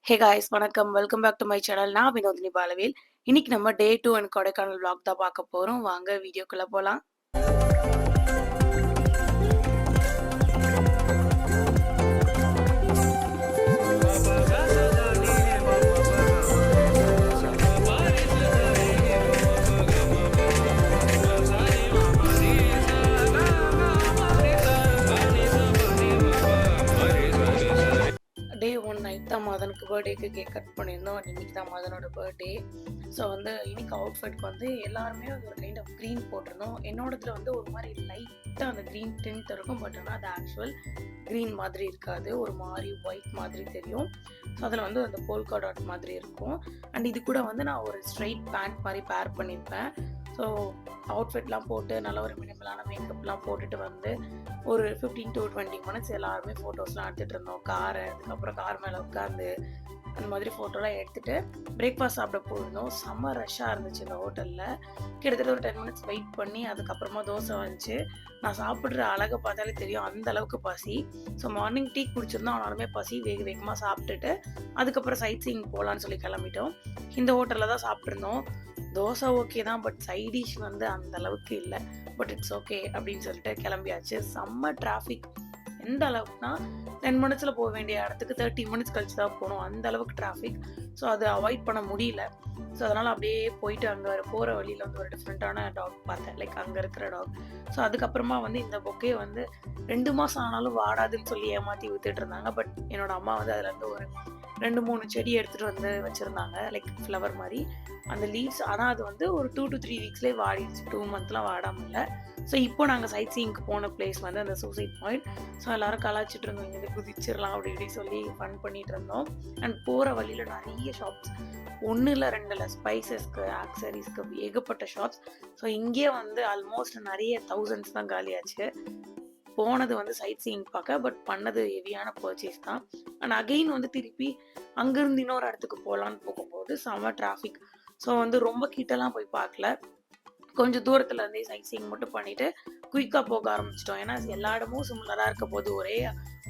ஹே guys வணக்கம். Welcome back to my channel. நான் வினோதினி பாலவேல். இன்னைக்கு நம்ம டே 2 அண்ட் கொடைக்கானல் vlog தான் பார்க்க போறோம். வாங்க வீடியோக்குள்ள போலாம். டே 1 நைட் தான் மதனுக்கு பர்த்டேக்கு கேக் கட் பண்ணியிருந்தோம். இன்னைக்கு தான் மதனோட பர்த்டே. ஸோ இன்னைக்கு அவுட்ஃபிட்க்கு எல்லாருமே ஒரு கைண்ட் ஆஃப் க்ரீன் போட்டிருந்தோம். என்னோடதுல ஒரு மாதிரி லைட்டாக அந்த க்ரீன் டிண்ட் இருக்கும். பட் ஆனால் அது ஆக்சுவல் க்ரீன் மாதிரி இருக்காது. ஒரு மாதிரி ஒயிட் மாதிரி தெரியும். ஸோ அதில் அந்த போல்கா டாட் மாதிரி இருக்கும். அண்ட் இது கூட நான் ஒரு ஸ்ட்ரைட் பேண்ட் மாதிரி பேர் பண்ணியிருப்பேன். ஸோ அவுட்ஃபிட்லாம் போட்டு நல்ல ஒரு மினிமலான மேக்கப்லாம் போட்டுட்டு ஒரு 15 to 20 மினிட்ஸ் எல்லாருமே ஃபோட்டோஸ்லாம் எடுத்துகிட்டு இருந்தோம். அதுக்கப்புறம் கார் மேலே உட்காந்து அந்த மாதிரி ஃபோட்டோலாம் எடுத்துகிட்டு பிரேக்ஃபாஸ்ட் சாப்பிட போயிருந்தோம். செம்ம ரஷ்ஷாக இருந்துச்சு இந்த ஹோட்டலில். கிட்டத்தட்ட ஒரு 10 மினிட்ஸ் வெயிட் பண்ணி அதுக்கப்புறமா தோசை வந்துச்சு. நான் சாப்பிட்ற அழகை பார்த்தாலே தெரியும் அந்த அளவுக்கு பசி. ஸோ மார்னிங் டீ குடிச்சிருந்தோம். ஆனாலுமே பசி வேகமாக சாப்பிட்டுட்டு அதுக்கப்புறம் சைட் சீயிங் போகலான்னு சொல்லி கிளம்பிட்டோம். இந்த ஹோட்டலில் தான் சாப்பிட்ருந்தோம். தோசை ஓகே தான், பட் சைட் டிஷ் அந்த அளவுக்கு இல்லை. பட் இட்ஸ் ஓகே அப்படின்னு சொல்லிட்டு கிளம்பியாச்சு. செம்ம டிராஃபிக். எந்த அளவுக்குனா 10 மினிட்ஸில் போக வேண்டிய இடத்துக்கு 30 மினிட்ஸ் கழிச்சு தான் போகணும். அந்த அளவுக்கு டிராஃபிக். ஸோ அதை அவாய்ட் பண்ண முடியல. ஸோ அதனால் அப்படியே போயிட்டு அங்கே போகிற வழியில் ஒரு டிஃப்ரெண்ட்டான டாக் பார்த்தேன். லைக் அங்கே இருக்கிற டாக். ஸோ அதுக்கப்புறமா இந்த பொக்கே 2 மாதம் ஆனாலும் வாடாதுன்னு சொல்லி ஏமாற்றி வித்துட்டு இருந்தாங்க. பட் என்னோட அம்மா அதுலேருந்து ஒரு 2-3 செடி எடுத்துகிட்டு வச்சுருந்தாங்க. லைக் ஃப்ளவர் மாதிரி அந்த லீவ்ஸ். ஆனால் அது ஒரு 2 to 3 வீக்ஸ்லேயே வாடிடுச்சு. 2 மந்த்லாம் வாடாமல் இல்லை. ஸோ இப்போ நாங்கள் சைட் சீயிங்க்கு போன பிளேஸ் அந்த சூசைட் பாயிண்ட். ஸோ எல்லோரும் கலாச்சிட்டு இருந்தோம். இங்கே குதிச்சிடலாம் அப்படி இப்படி சொல்லி ஃபன் பண்ணிட்டு இருந்தோம். அண்ட் போகிற வழியில் நிறைய ஷாப்ஸ், 1 இல்லை 2 இல்லை, ஸ்பைசஸ்க்கு ஆக்சரிஸ்க்கு ஏகப்பட்ட ஷாப்ஸ். ஸோ இங்கே ஆல்மோஸ்ட் நிறைய தௌசண்ட்ஸ் தான் காலியாச்சு. போனது சைட் சீயிங் பார்க்க, பட் பண்ணது ஹெவியான பர்ச்சேஸ் தான். அண்ட் அகெயின் திருப்பி அங்கேருந்து இன்னொரு இடத்துக்கு போகலான்னு போகும்போது செம்ம டிராஃபிக். ஸோ ரொம்ப கிட்டலாம் போய் பார்க்கல. கொஞ்சம் தூரத்துல இருந்தே சைட் சீயிங் மட்டும் பண்ணிட்டு குயிக்காக போக ஆரம்பிச்சிட்டோம். ஏன்னா எல்லா இடமும் சிமிலராக இருக்க போது ஒரே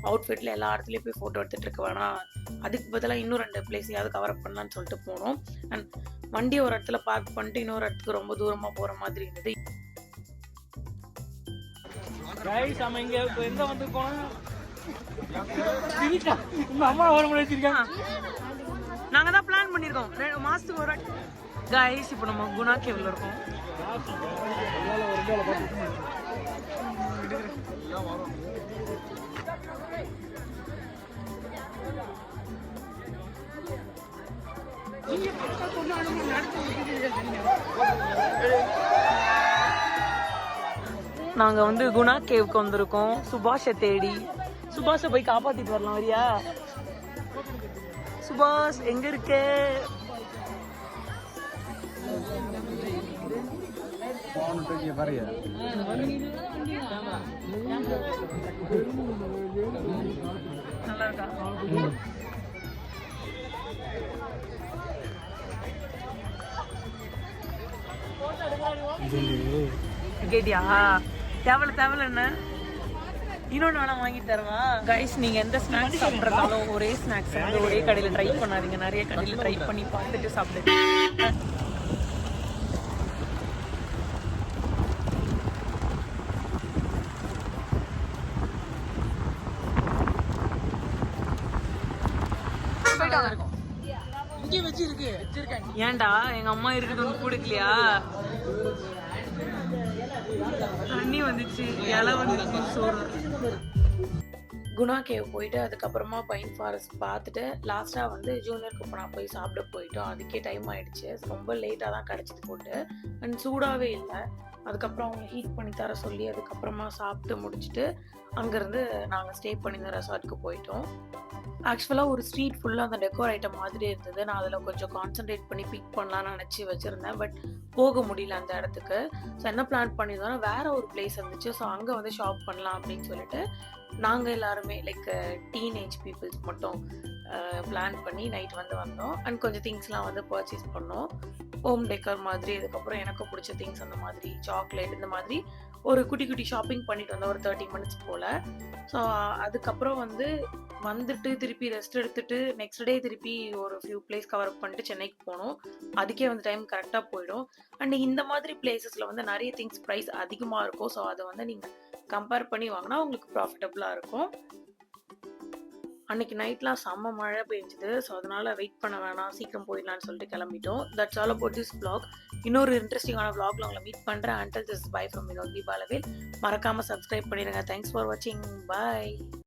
அவுட்ஃபிட்டில் எல்லா இடத்துலையும் போய் ஃபோட்டோ எடுத்துகிட்டு இருக்க வேணாம். அதுக்கு பதிலாக இன்னும் 2 பிளேஸையாவது கவர் அப் பண்ணலான்னு சொல்லிட்டு போனோம். அண்ட் வண்டி ஒரு இடத்துல பார்க் பண்ணிட்டு இன்னொரு இடத்துக்கு ரொம்ப தூரமாக போகிற மாதிரி இருந்தது. நாங்க தான் பிளான் பண்ணிருக்கோம் 2 மாசத்துக்கு ஒரு கைஸ். இப்போ நம்ம குணா கேவ்ல இருக்கோம். நாங்க குணா கேவுக்கு வந்திருக்கோம். சுபாஷை தேடி. சுபாஷை போய் காப்பாத்திட்டு வரலாம். வரியா சுபாஷ்? எங்க இருக்க? நல்லா இருக்கா? கேட்டியா? தேவல என்ன இன்னொன்று வேணா வாங்கி தருவா. கைஸ், நீங்க எந்த ஸ்நாக்ஸ் சாப்பிட்றதாலும் ஒரே ஸ்நாக்ஸ் ஒரே கடையில் ட்ரை பண்ணாதீங்க. நிறைய கடையில் ட்ரை பண்ணி பார்த்துட்டு சாப்பிடுங்க. ஏன்டா எங்க அம்மா இருக்குது கொடுக்கலையா? தண்ணி வந்துச்சு, இலை வந்துச்சு, சோறு. குணா கேவ் போயிட்டு அதுக்கப்புறமா பைன் ஃபாரஸ்ட் பார்த்துட்டு லாஸ்ட்டாக ஜூனியர் குப்பனா போய் சாப்பிட போயிட்டோம். அதுக்கே டைம் ஆயிடுச்சு. ரொம்ப லேட்டாக தான் கிடச்சிது போட்டு. அண்ட் சூடாகவே இல்லை. அதுக்கப்புறம் அவங்க ஹீட் பண்ணி தர சொல்லி அதுக்கப்புறமா சாப்பிட்டு முடிச்சுட்டு அங்கேருந்து நாங்கள் ஸ்டே பண்ணியிருந்த ரெசார்ட்டுக்கு போயிட்டோம். ஆக்சுவலாக ஒரு ஸ்ட்ரீட் ஃபுல்லாக அந்த டெக்கோர் ஐட்டம் மாதிரி இருந்தது. நான் அதில் கொஞ்சம் கான்சன்ட்ரேட் பண்ணி பிக் பண்ணலான்னு நினச்சி வச்சுருந்தேன். பட் போக முடியல அந்த இடத்துக்கு. ஸோ என்ன பிளான் பண்ணியிருந்தோன்னா வேறு ஒரு பிளேஸ் இருந்துச்சு. ஸோ அங்கே ஷாப் பண்ணலாம் அப்படின்னு சொல்லிட்டு நாங்கள் எல்லாருமே லைக் டீனேஜ் பீப்புள்ஸ் மட்டும் பிளான் பண்ணி நைட் வந்தோம். அண்ட் கொஞ்சம் திங்ஸ்லாம் பர்ச்சேஸ் பண்ணோம். ஹோம் டெக்கர் மாதிரி, அதுக்கப்புறம் எனக்கு பிடிச்ச திங்ஸ் அந்த மாதிரி, சாக்லேட், இந்த மாதிரி ஒரு குட்டி குட்டி ஷாப்பிங் பண்ணிட்டு வந்தோம் ஒரு 30 மினிட்ஸ் போல். ஸோ அதுக்கப்புறம் வந்துட்டு திருப்பி ரெஸ்ட் எடுத்துட்டு நெக்ஸ்ட் டே திருப்பி ஒரு ஃபியூ பிளேஸ் கவர் அப் பண்ணிட்டு சென்னைக்கு போனோம். அதுக்கே வந்து டைம் கரெக்ட்டா போயிடும். அண்ட் இந்த மாதிரி பிளேஸஸ்ல வந்து நெறைய திங்ஸ் பிரைஸ் அதிகமா இருக்கும். ஸோ அத வந்து நீங்க கம்பேர் பண்ணி வாங்குனா உங்களுக்கு ப்ராஃபிட்டபிளா இருக்கும். அன்னைக்கு நைட்லாம் செம்ம மழை பெஞ்சுது. ஸோ அதனால வெயிட் பண்ண வேணாம், சீக்கிரம் போயிடலான்னு சொல்லிட்டு கிளம்பிட்டோம். That's all about this vlog. இன்னொரு இன்ட்ரெஸ்டிங்கான விளாக்ல உங்கள மீட் பண்றேன். Until this bye from Vinod Balavel. மறக்காம சப்ஸ்கிரைப் பண்ணிடுங்க. தேங்க்ஸ் ஃபார் வாட்சிங். பாய்.